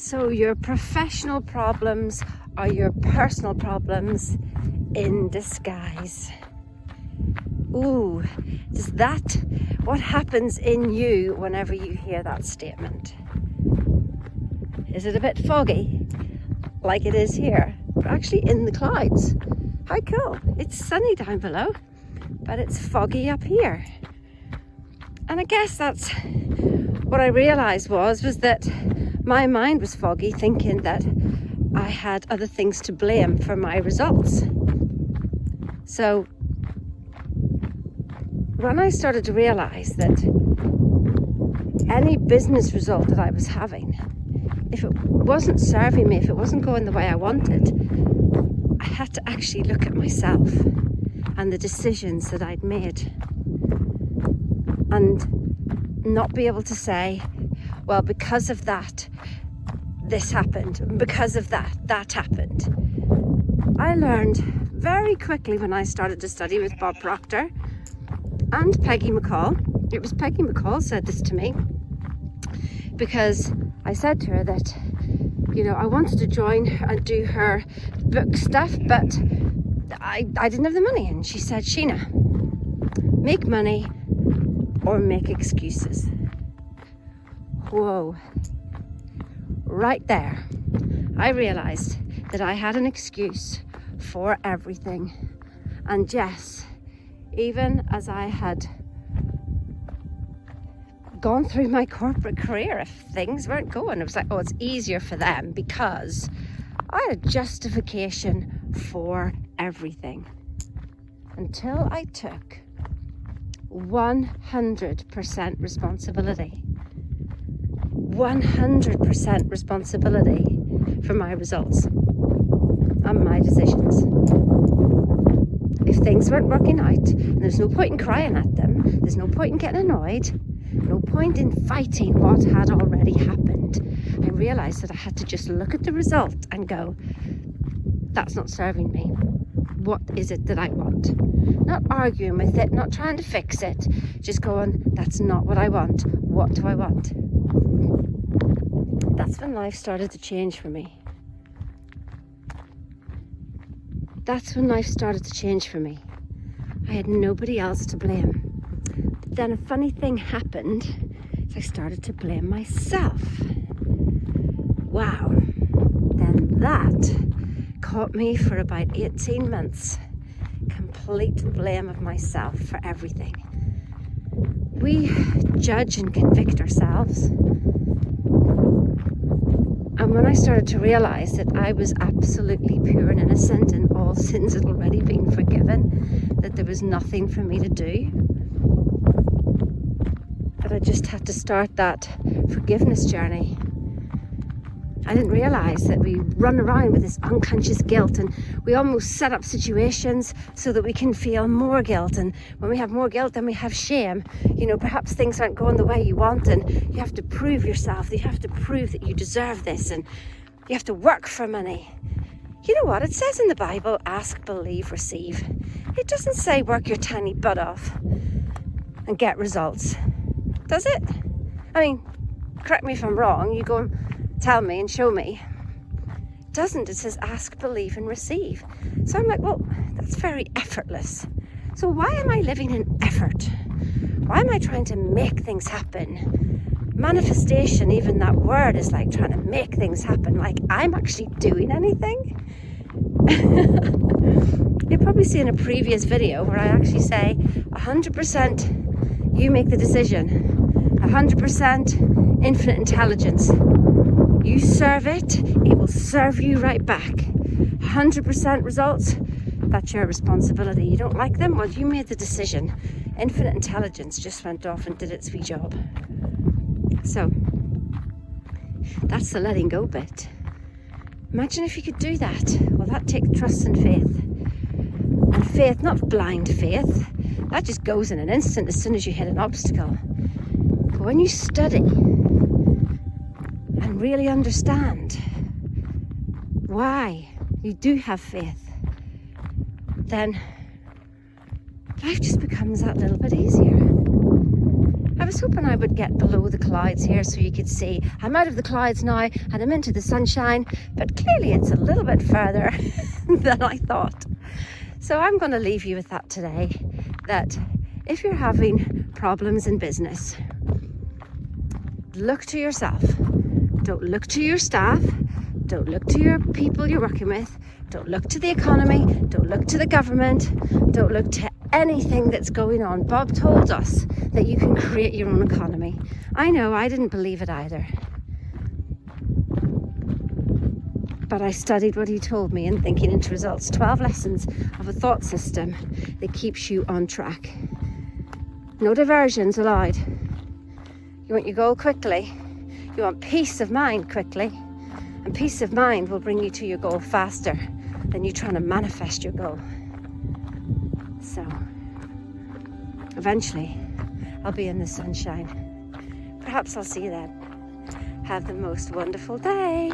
So your professional problems are your personal problems in disguise. Ooh, is that what happens in you whenever you hear that statement? Is it a bit foggy, like it is here? We're actually in the clouds. How cool. It's sunny down below, but it's foggy up here. And I guess that's what I realised was that my mind was foggy, thinking that I had other things to blame for my results. So when I started to realise that any business result that I was having, if it wasn't serving me, if it wasn't going the way I wanted, I had to actually look at myself and the decisions that I'd made and not be able to say, well, because of that, this happened, and because of that, that happened. I learned very quickly when I started to study with Bob Proctor and Peggy McCall. It was Peggy McCall said this to me, because I said to her that, you know, I wanted to join and do her book stuff, but I didn't have the money. And she said, Sheena, make money or make excuses. Whoa. Right there, I realised that I had an excuse for everything. And yes, even as I had gone through my corporate career, if things weren't going, it was like, oh, it's easier for them because I had a justification for everything. Until I took 100% responsibility. 100% responsibility for my results and my decisions. If things weren't working out, and there's no point in crying at them, there's no point in getting annoyed, no point in fighting what had already happened. I realised that I had to just look at the result and go, that's not serving me. What is it that I want? Not arguing with it, not trying to fix it, just going, that's not what I want. What do I want? That's when life started to change for me. That's when life started to change for me. I had nobody else to blame. But then a funny thing happened. I started to blame myself. Wow. Then that caught me for about 18 months. Complete blame of myself for everything. We judge and convict ourselves. And when I started to realise that I was absolutely pure and innocent and all sins had already been forgiven, that there was nothing for me to do, that I just had to start that forgiveness journey. I didn't realise that we run around with this unconscious guilt, and we almost set up situations so that we can feel more guilt. And when we have more guilt, then we have shame. You know, perhaps things aren't going the way you want, and you have to prove yourself. You have to prove that you deserve this, and you have to work for money. You know what? It says in the Bible, ask, believe, receive. It doesn't say work your tiny butt off and get results. Does it? I mean, correct me if I'm wrong. You go and tell me and show me. It doesn't. It says ask, believe and receive. So I'm like, well, that's very effortless. So why am I living in effort? Why am I trying to make things happen? Manifestation, even that word, is like trying to make things happen. Like I'm actually doing anything. You'll probably see in a previous video where I actually say 100% you make the decision. 100% infinite intelligence. You serve it, it will serve you right back. 100% results, that's your responsibility. You don't like them? Well, you made the decision. Infinite intelligence just went off and did its wee job. So, that's the letting go bit. Imagine if you could do that. Well, that takes trust and faith. And faith, not blind faith. That just goes in an instant as soon as you hit an obstacle. But when you study and really understand why you do have faith, then life just becomes that little bit easier. I was hoping I would get below the clouds here so you could see. I'm out of the clouds now and I'm into the sunshine, but clearly it's a little bit further than I thought. So I'm going to leave you with that today, that if you're having problems in business, look to yourself. Don't look to your staff. Don't look to your people you're working with. Don't look to the economy. Don't look to the government. Don't look to anything that's going on. Bob told us that you can create your own economy. I know, I didn't believe it either. But I studied what he told me in Thinking into Results. 12 lessons of a thought system that keeps you on track. No diversions allowed. You want your goal quickly. You want peace of mind quickly. And peace of mind will bring you to your goal faster than you trying to manifest your goal. So, eventually, I'll be in the sunshine. Perhaps I'll see you then. Have the most wonderful day.